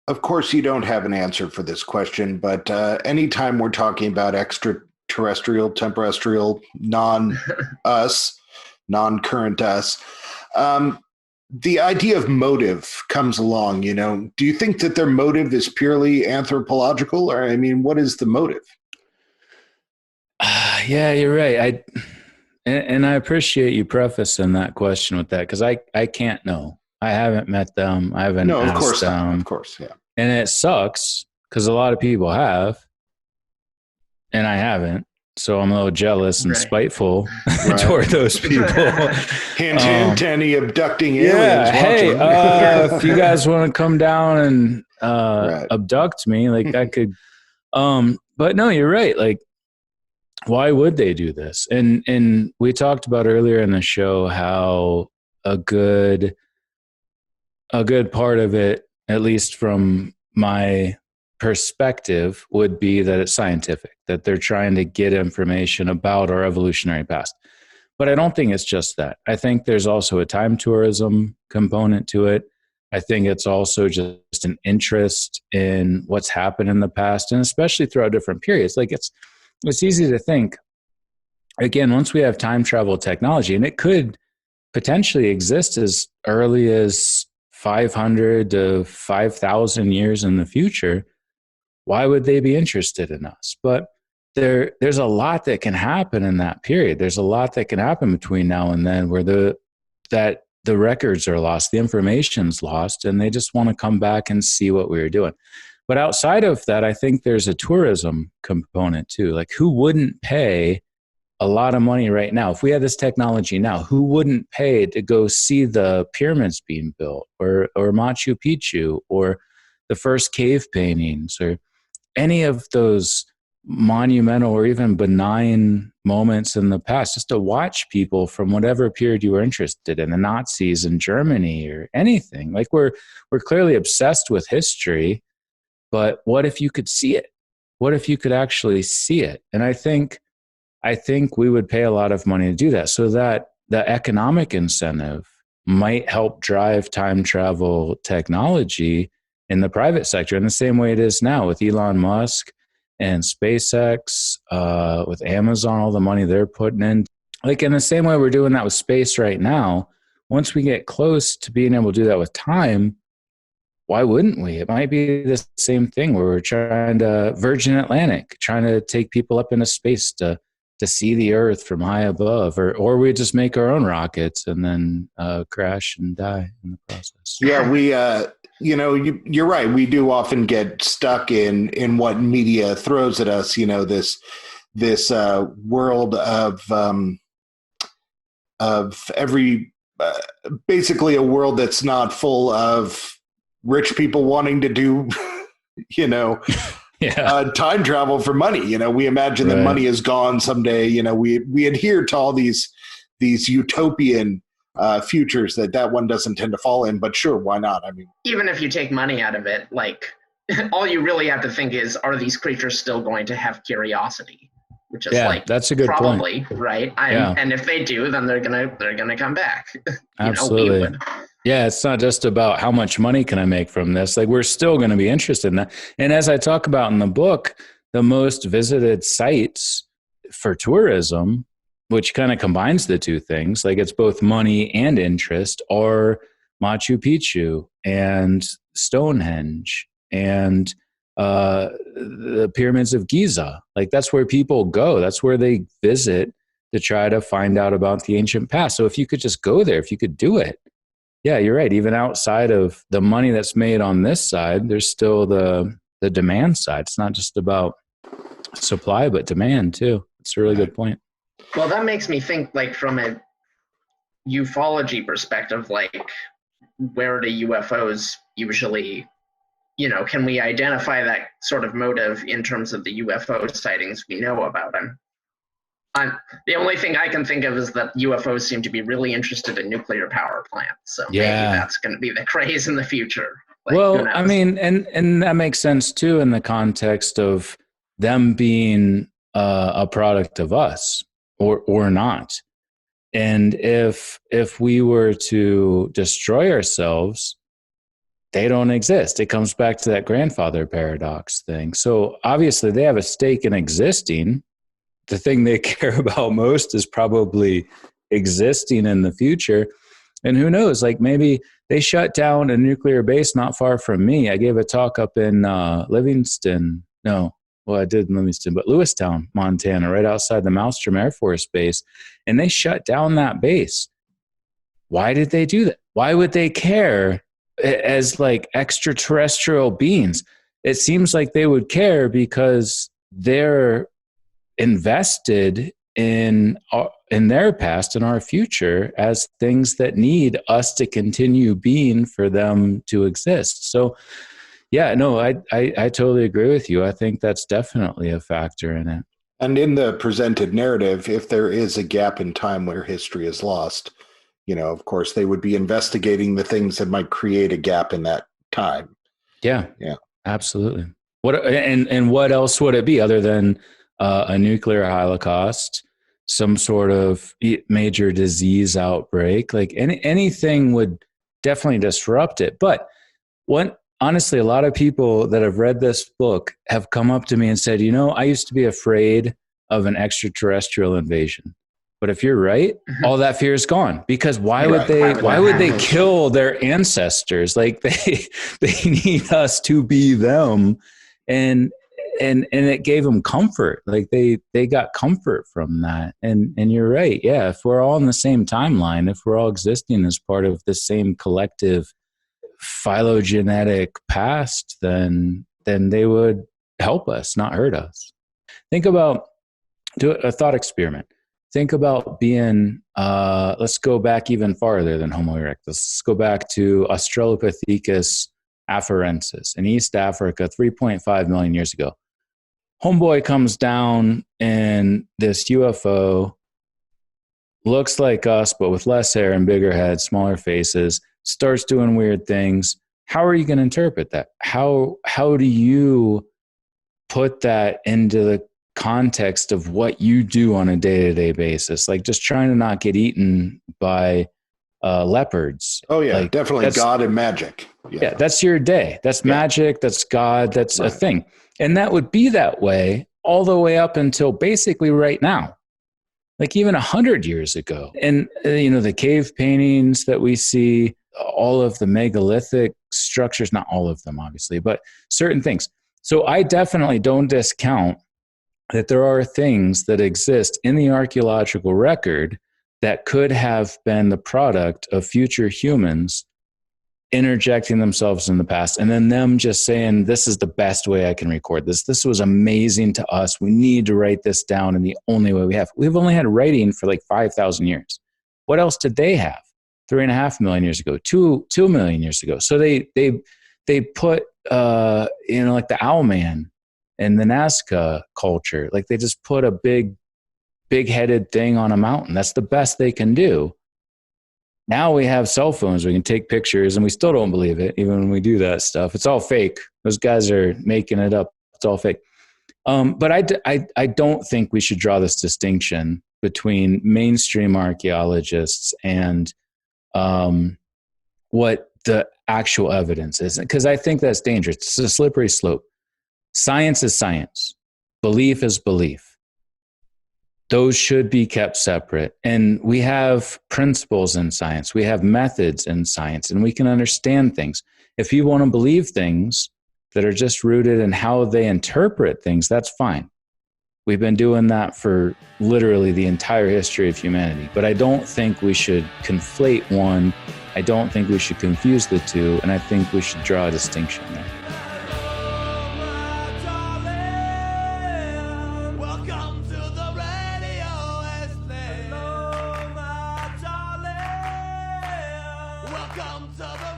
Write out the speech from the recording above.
of course, you don't have an answer for this question, but anytime we're talking about extraterrestrial, tempestrial, non-us, non-current us, the idea of motive comes along. Do you think that their motive is purely anthropological, or I mean, what is the motive? Yeah, you're right. And I appreciate you prefacing that question with that, because I can't know. I haven't met them. I haven't No, of asked course not. them. Of course, yeah. And it sucks because a lot of people have, and I haven't. So I'm a little jealous and spiteful toward those people. Hint, hint, any abducting yeah, aliens hey, watching. if you guys want to come down and abduct me, like I could. But no, you're right. Like, why would they do this? And we talked about earlier in the show how a good part of it, at least from my perspective, would be that it's scientific, that they're trying to get information about our evolutionary past. But I don't think it's just that. I think there's also a time tourism component to it. I think it's also just an interest in what's happened in the past, and especially throughout different periods. Like it's easy to think, again, once we have time travel technology, and it could potentially exist as early as 500 to 5,000 years in the future, why would they be interested in us? But there's a lot that can happen in that period. There's a lot that can happen between now and then where the records are lost, the information's lost, and they just want to come back and see what we were doing. But outside of that, I think there's a tourism component too. Like, who wouldn't pay a lot of money right now? If we had this technology now, who wouldn't pay to go see the pyramids being built, or Machu Picchu, or the first cave paintings, or any of those monumental or even benign moments in the past, just to watch people from whatever period you were interested in, the Nazis in Germany or anything. Like, we're clearly obsessed with history, but what if you could see it? What if you could actually see it? And I think we would pay a lot of money to do that, so that the economic incentive might help drive time travel technology in the private sector in the same way it is now with Elon Musk and SpaceX, with Amazon, all the money they're putting in. Like, in the same way we're doing that with space right now, once we get close to being able to do that with time, why wouldn't we? It might be the same thing where we're trying to Virgin Atlantic, trying to take people up into space to see the Earth from high above, or we just make our own rockets and then crash and die in the process. Yeah, you're right. We do often get stuck in what media throws at us. This world of every basically a world that's not full of rich people wanting to do, time travel for money. We imagine that money is gone someday. We adhere to all these utopian futures that one doesn't tend to fall in, but sure, why not? I mean, even if you take money out of it, like, all you really have to think is, are these creatures still going to have curiosity? Which is that's a good probably point. Right. And if they do, then they're gonna come back. Absolutely. Yeah, it's not just about how much money can I make from this. Like, we're still going to be interested in that. And as I talk about in the book, the most visited sites for tourism, which kind of combines the two things, like it's both money and interest, are Machu Picchu and Stonehenge and the pyramids of Giza. Like, that's where people go. That's where they visit to try to find out about the ancient past. So if you could just go there, if you could do it, yeah, you're right. Even outside of the money that's made on this side, there's still the demand side. It's not just about supply, but demand too. It's a really good point. Well, that makes me think, like, from a ufology perspective, like, where do UFOs usually, can we identify that sort of motive in terms of the UFO sightings we know about them? The only thing I can think of is that UFOs seem to be really interested in nuclear power plants. So maybe that's going to be the craze in the future. Like, well, I mean, and that makes sense too in the context of them being a product of us or not. And if we were to destroy ourselves, they don't exist. It comes back to that grandfather paradox thing. So obviously they have a stake in existing. The thing they care about most is probably existing in the future. And who knows, like maybe they shut down a nuclear base not far from me. I gave a talk up in Livingston. No, well, I did in Livingston, but Lewistown, Montana, right outside the Malmstrom Air Force Base. And they shut down that base. Why did they do that? Why would they care as like extraterrestrial beings? It seems like they would care because they're invested in their past and our future as things that need us to continue being for them to exist. So yeah, no, I totally agree with you. I think that's definitely a factor in it. And in the presented narrative, if there is a gap in time where history is lost, of course, they would be investigating the things that might create a gap in that time. Yeah, absolutely. And what else would it be other than a nuclear holocaust, some sort of major disease outbreak? Like anything would definitely disrupt it. But honestly, a lot of people that have read this book have come up to me and said, I used to be afraid of an extraterrestrial invasion. But if you're right, all that fear is gone, because why would they kill their ancestors? Like they need us to be them. And it gave them comfort. Like they got comfort from that. And you're right. Yeah. If we're all in the same timeline, if we're all existing as part of the same collective phylogenetic past, then they would help us, not hurt us. Do a thought experiment. Think about being, let's go back even farther than Homo erectus. Let's go back to Australopithecus afarensis in East Africa 3.5 million years ago. Homeboy comes down in this UFO, looks like us, but with less hair and bigger head, smaller faces, starts doing weird things. How are you going to interpret that? How do you put that into the context of what you do on a day-to-day basis? Like just trying to not get eaten by leopards. Oh yeah, like, definitely God and magic. Yeah, that's your day. That's magic. That's God. That's a thing. And that would be that way all the way up until basically right now, like even 100 years ago. And, the cave paintings that we see, all of the megalithic structures, not all of them, obviously, but certain things. So I definitely don't discount that there are things that exist in the archaeological record that could have been the product of future humans interjecting themselves in the past, and then them just saying, this is the best way I can record this. This was amazing to us. We need to write this down in the only way we have. We've only had writing for like 5,000 years. What else did they have? 3.5 million years ago, 2 million years ago. So they put, like the Owlman and the Nazca culture, like they just put a big-headed thing on a mountain. That's the best they can do. Now we have cell phones. We can take pictures, and we still don't believe it, even when we do that stuff. It's all fake. Those guys are making it up. It's all fake. But I don't think we should draw this distinction between mainstream archaeologists and what the actual evidence is, because I think that's dangerous. It's a slippery slope. Science is science. Belief is belief. Those should be kept separate. And we have principles in science. We have methods in science, and we can understand things. If you want to believe things that are just rooted in how they interpret things, that's fine. We've been doing that for literally the entire history of humanity. But I don't think we should conflate one. I don't think we should confuse the two. And I think we should draw a distinction there. Welcome to the